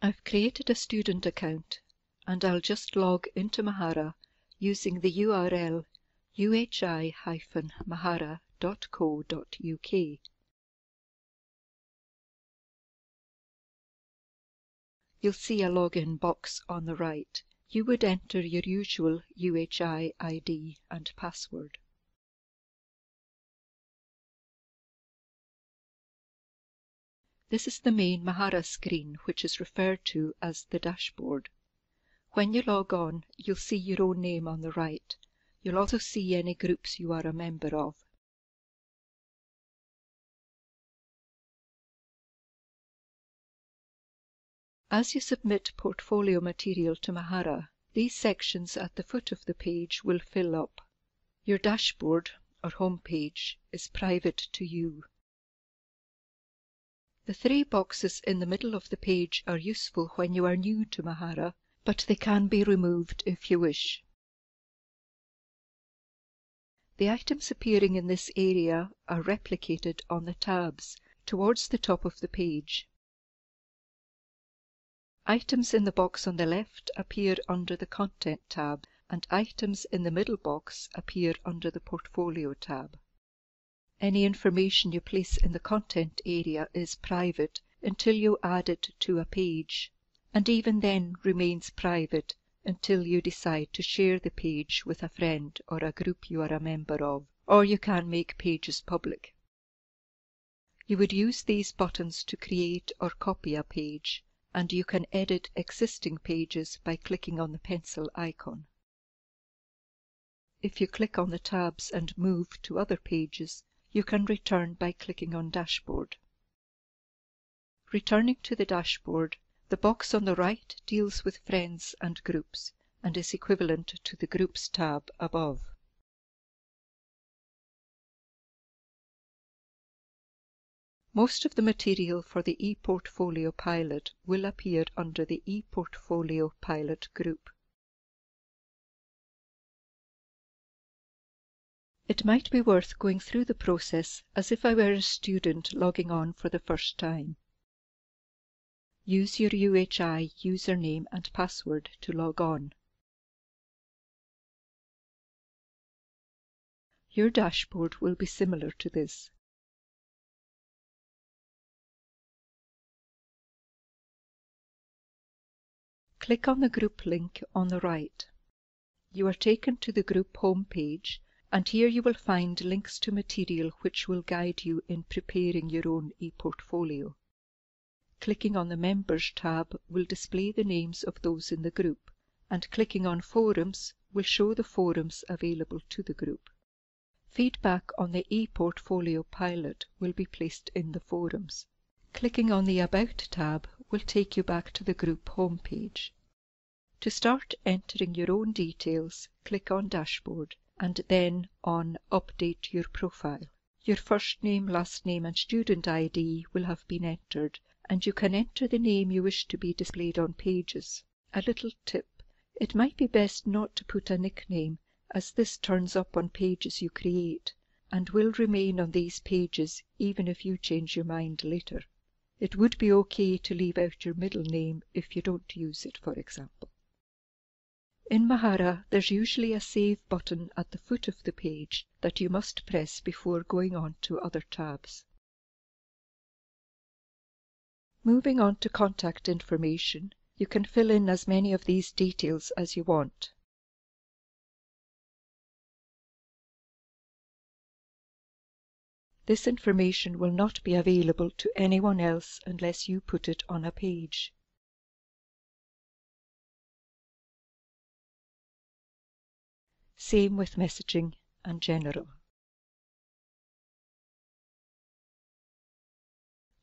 I've created a student account and I'll just log into Mahara using the URL uhi-mahara.co.uk. You'll see a login box on the right. You would enter your usual UHI ID and password. This is the main Mahara screen, which is referred to as the dashboard. When you log on, you'll see your own name on the right. You'll also see any groups you are a member of. As you submit portfolio material to Mahara, these sections at the foot of the page will fill up. Your dashboard, or home page, is private to you. The three boxes in the middle of the page are useful when you are new to Mahara, but they can be removed if you wish. The items appearing in this area are replicated on the tabs towards the top of the page. Items in the box on the left appear under the Content tab, and items in the middle box appear under the Portfolio tab. Any information you place in the Content area is private until you add it to a page, and even then remains private until you decide to share the page with a friend or a group you are a member of, or you can make pages public. You would use these buttons to create or copy a page, and you can edit existing pages by clicking on the pencil icon. If you click on the tabs and move to other pages, you can return by clicking on Dashboard. Returning to the dashboard, the box on the right deals with friends and groups and is equivalent to the Groups tab above. Most of the material for the ePortfolio pilot will appear under the ePortfolio pilot group. It might be worth going through the process as if I were a student logging on for the first time. Use your UHI username and password to log on. Your dashboard will be similar to this. Click on the group link on the right. You are taken to the group home page, and here you will find links to material which will guide you in preparing your own ePortfolio. Clicking on the Members tab will display the names of those in the group, and clicking on Forums will show the forums available to the group. Feedback on the ePortfolio pilot will be placed in the forums. Clicking on the About tab will take you back to the group home page. To start entering your own details, click on Dashboard and then on Update Your Profile. Your first name, last name and student ID will have been entered, and you can enter the name you wish to be displayed on pages. A little tip: it might be best not to put a nickname, as this turns up on pages you create and will remain on these pages even if you change your mind later. It would be okay to leave out your middle name if you don't use it, for example. In Mahara, there's usually a Save button at the foot of the page that you must press before going on to other tabs. Moving on to contact information, you can fill in as many of these details as you want. This information will not be available to anyone else unless you put it on a page. Same with messaging and general.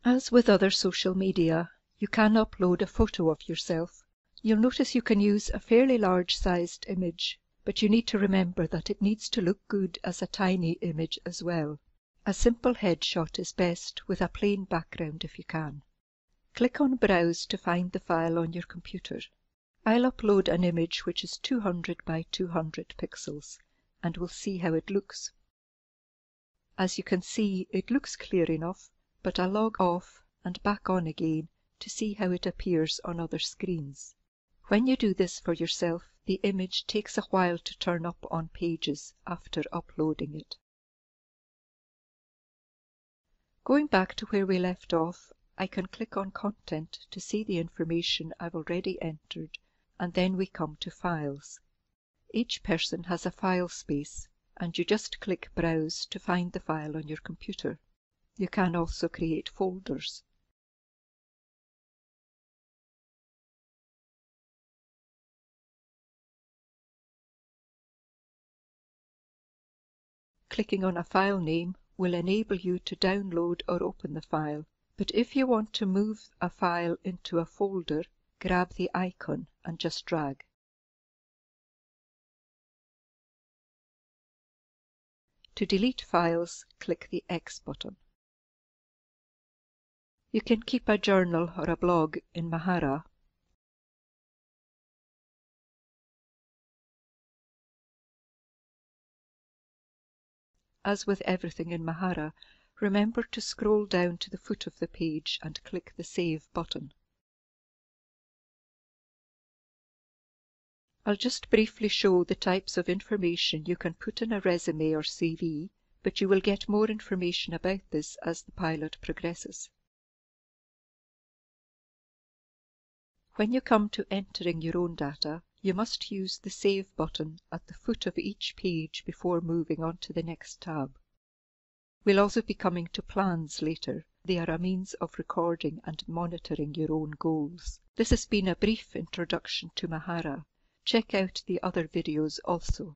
As with other social media, you can upload a photo of yourself. You'll notice you can use a fairly large-sized image, but you need to remember that it needs to look good as a tiny image as well. A simple headshot is best, with a plain background if you can. Click on Browse to find the file on your computer. I'll upload an image which is 200 by 200 pixels, and we'll see how it looks. As you can see, it looks clear enough, but I'll log off and back on again to see how it appears on other screens. When you do this for yourself, the image takes a while to turn up on Pages after uploading it. Going back to where we left off, I can click on Content to see the information I've already entered, and then we come to Files. Each person has a file space, and you just click Browse to find the file on your computer. You can also create folders. Clicking on a file name will enable you to download or open the file, but if you want to move a file into a folder, grab the icon and just drag. To delete files, click the X button. You can keep a journal or a blog in Mahara. As with everything in Mahara, remember to scroll down to the foot of the page and click the Save button. I'll just briefly show the types of information you can put in a resume or CV, but you will get more information about this as the pilot progresses. When you come to entering your own data, you must use the Save button at the foot of each page before moving on to the next tab. We'll also be coming to plans later. They are a means of recording and monitoring your own goals. This has been a brief introduction to Mahara. Check out the other videos also.